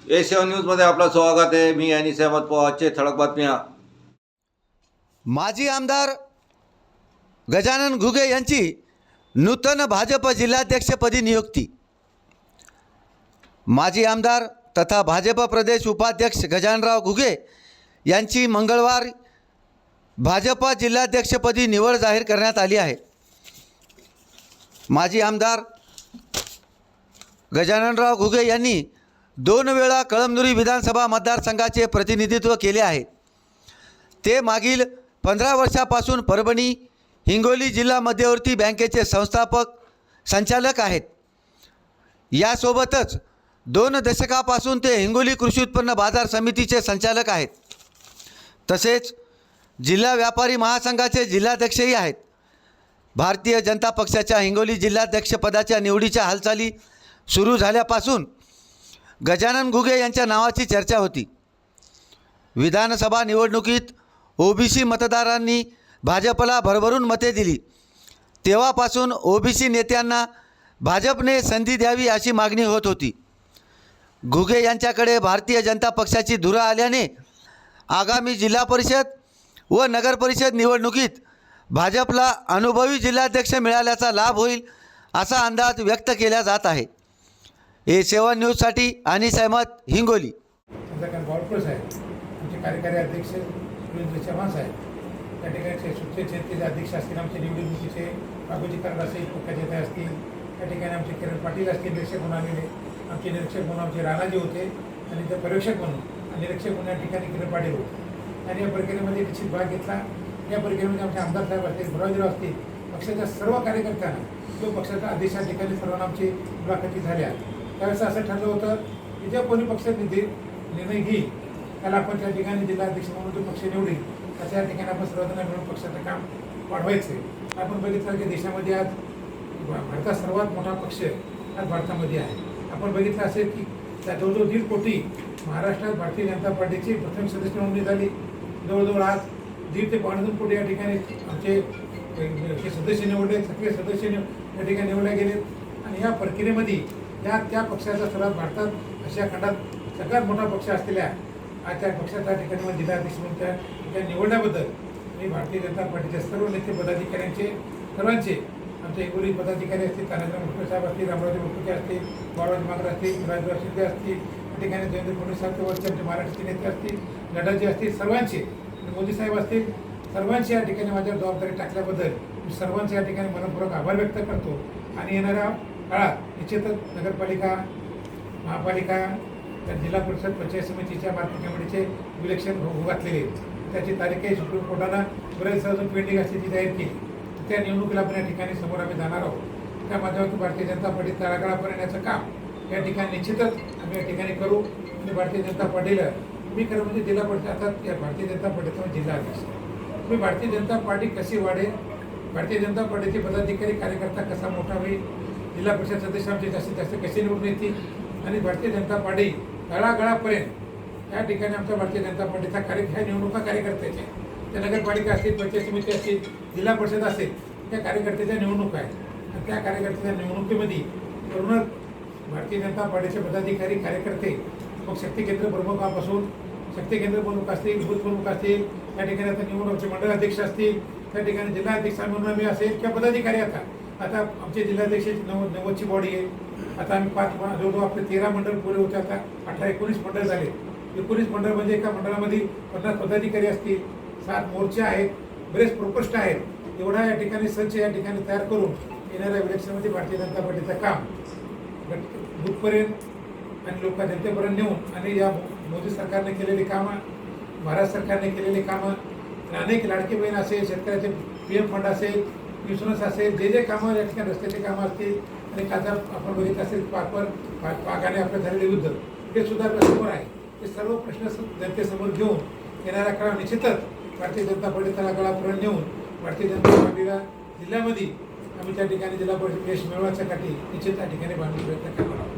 A7 न्यूजमध्ये आपलं स्वागत आहे। मी अनिस अहमद पोहाचे ठळक बातम्या। माजी आमदार गजानन घुगे यांची नूतन भाजप जिल्हाध्यक्षपदी नियुक्ती। माजी आमदार तथा भाजप प्रदेश उपाध्यक्ष गजाननराव घुगे यांची मंगळवार भाजप जिल्हाध्यक्षपदी निवड जाहीर करण्यात आली आहे। माजी आमदार गजाननराव घुगे यांनी 2 वेळा कळमनुरी विधानसभा मतदारसंघाचे प्रतिनिधित्व केले आहे। ते मागील 15 वर्षापासून परभणी हिंगोली जिल्हा मध्यवर्ती बँकेचे संस्थापक संचालक आहेत। यासोबतच 2 दशकापासून ते हिंगोली कृषी उत्पन्न बाजार समितीचे संचालक आहेत। तसेच जिल्हा व्यापारी महासंघाचे जिल्हाध्यक्षही आहेत। भारतीय जनता पक्षाच्या हिंगोली जिल्हाध्यक्षपदाच्या निवडीच्या हालचाली सुरू झाल्यापासून गजानन घुगे यांच्या नावाची चर्चा होती। विधानसभा निवडणुकीत ओबीसी मतदारांनी भाजपला भरभरून मते दिली, तेव्हापासून ओबीसी नेत्यांना भाजपने संधी द्यावी अशी मागणी होत होती। घुगे यांच्याकडे भारतीय जनता पक्षाची धुरा आल्याने आगामी जिल्हा परिषद व नगर परिषद निवडणुकीत भाजपला अनुभवी जिल्हाध्यक्ष मिळाल्याचा लाभ होईल असा अंदाज व्यक्त केला जात आहे। A7 न्यूजसाठी अनिस अहमद, हिंगोली। गौरवपूर्वक आहे आमचे कार्यकारी अध्यक्ष सुरेंद्र चव्हाण साहेब, त्या ठिकाणी सुट्टे अध्यक्ष असतील, आमचे निवडणुकीचे बाबूजी कराड असेल, पोकाचे असतील, त्या ठिकाणी आमचे किरण पाटील असतील निरीक्षक म्हणून आलेले, आमचे निरीक्षक म्हणून आमचे राणाजी होते आणि ते पर्यवेक्षक म्हणून निरीक्षक म्हणून या ठिकाणी किरण पाटील होते आणि या प्रक्रियेमध्ये निश्चित भाग घेतला। या प्रक्रियेमध्ये आमचे आमदार साहेब असतील, गुराजीराव असतील, पक्षाच्या सर्व कार्यकर्त्यांना जो पक्षाचा आदेश या ठिकाणी सर्वांना आमची मुलाखती झाल्या। त्यावेळेस असं ठरलं होतं की ज्या कोणी पक्ष निर्णय घेईल त्याला आपण त्या ठिकाणी जिल्हाध्यक्ष म्हणून जो पक्ष निवडेल त्याच्या या ठिकाणी आपण सर्वजण मिळून पक्षाचं काम वाढवायचं आहे। आपण बघितलं की देशामध्ये आज भारतात सर्वात मोठा पक्ष आज भारतामध्ये आहे। आपण बघितलं असेल की जवळजवळ 1.5 कोटी महाराष्ट्रात भारतीय जनता पार्टीची प्रथम सदस्य नोंदणी झाली। जवळजवळ आज 1.5 ते 2.5 कोटी या ठिकाणी आमचे सदस्य निवडले, सक्रिय सदस्य या ठिकाणी निवडले गेले आणि या प्रक्रियेमध्ये त्या पक्षाचा सर्वात भारतात आशिया खंडात सगळ्यात मोठा पक्ष असलेल्या आज त्या पक्षाच्या ठिकाणी जिल्हाध्यक्ष म्हणून त्या ठिकाणी निवडल्याबद्दल मी भारतीय जनता पार्टीच्या सर्व नेते पदाधिकाऱ्यांचे सर्वांचे आमचे हिंगोली पदाधिकारी असतील, तानाजी मुटकुळे साहेब असतील, रामराजे मुटकुळे असतील, बाळाजी मांगरे असतील, राजराव शिंदे असतील, त्या ठिकाणी देवेंद्र फडणवीस साहेब आमचे महाराष्ट्राचे नेते असतील, नड्डाजी असतील, सर्वांचे मोदी साहेब असतील, सर्वांची या ठिकाणी माझ्यावर जबाबदारी टाकल्याबद्दल मी सर्वांचे या ठिकाणी मनपूर्वक आभार व्यक्त करतो आणि येणाऱ्या काळात निश्चितच नगरपालिका, महापालिका, जिल्हा परिषद, पंचायत समितीच्या मार्केट कमिटीचे इलेक्शन होऊ घातलेले, त्याची तारीखही सुप्रीम कोर्टानं बरेच अजून पेंडिंग असल्याची जाहीर केली। त्या निवडणुकीला आपण या ठिकाणी समोर आम्ही जाणार आहोत। त्या माध्यमातून भारतीय जनता पार्टी तळागाळापर्यंत येण्याचं काम या ठिकाणी निश्चितच आम्ही या ठिकाणी करू आणि भारतीय जनता पार्टीला मी खरं म्हणजे जिल्हा परिषद आता या भारतीय जनता पार्टीचा जिल्हाध्यक्ष मी भारतीय जनता पार्टी कशी वाढेल, भारतीय जनता पार्टीचे पदाधिकारी कार्यकर्ता कसा मोठा होईल, जिल्हा परिषद सदस्य आमचे जास्तीत जास्त कसे निवडून येतील आणि भारतीय जनता पार्टी तळागाळापर्यंत या ठिकाणी आमच्या भारतीय जनता पार्टीचा ह्या निवडणुका कार्यकर्त्याच्या, त्या नगरपालिका असतील, पंचायत समिती असतील, जिल्हा परिषद असेल, त्या कार्यकर्त्याच्या निवडणूक आहेत आणि त्या कार्यकर्त्याच्या निवडणुकीमध्ये पूर्ण भारतीय जनता पार्टीचे पदाधिकारी कार्यकर्ते मग शक्ती केंद्र प्रमुखापासून शक्ती केंद्र प्रमुख असतील, बूथ प्रमुख असतील, त्या ठिकाणी आता निवडणुकीचे मंडळ अध्यक्ष असतील, त्या ठिकाणी जिल्हाध्यक्ष म्हणून आम्ही असेल किंवा पदाधिकारी आता आमचे जिल्हाध्यक्षाची 90ची बॉडी आहे। आता आम्ही 5 जवळजवळ आपले 13 मंडळ पुरे होते, आता 18-19 मंडळ झाले। 19 मंडळ म्हणजे एका मंडळामध्ये 50 पदाधिकारी असतील, 7 मोर्चे आहेत, बरेच प्रकोष्ठ आहेत। एवढा या ठिकाणी संच या ठिकाणी तयार करून येणाऱ्या इलेक्शनमध्ये भारतीय जनता पार्टीचं काम बुथपर्यंत आणि जनतेपर्यंत नेऊन आणि या मोदी सरकारने केलेली कामं, महाराष्ट्र सरकारने केलेली कामं, अनेक लाडकी बहीण असेल, शेतकऱ्याचे PM फंड असेल, इन्शुरन्स असेल, जे कामं या ठिकाणी रस्त्याचे कामं असतील आणि आता आपण बघितलं असेल पागाने आपल्या झालेले युद्ध ते सुद्धा समोर आहे। ते सर्व प्रश्न जनतेसमोर घेऊन येणाऱ्या काळात निश्चितच भारतीय जनता पार्टी तळागाळापर्यंत नेऊन भारतीय जनता पार्टीला जिल्ह्यामध्ये आम्ही त्या ठिकाणी जिल्हा परिषद यश मिळवण्यासाठी निश्चित त्या ठिकाणी बांधणी प्रयत्न करणार आहोत।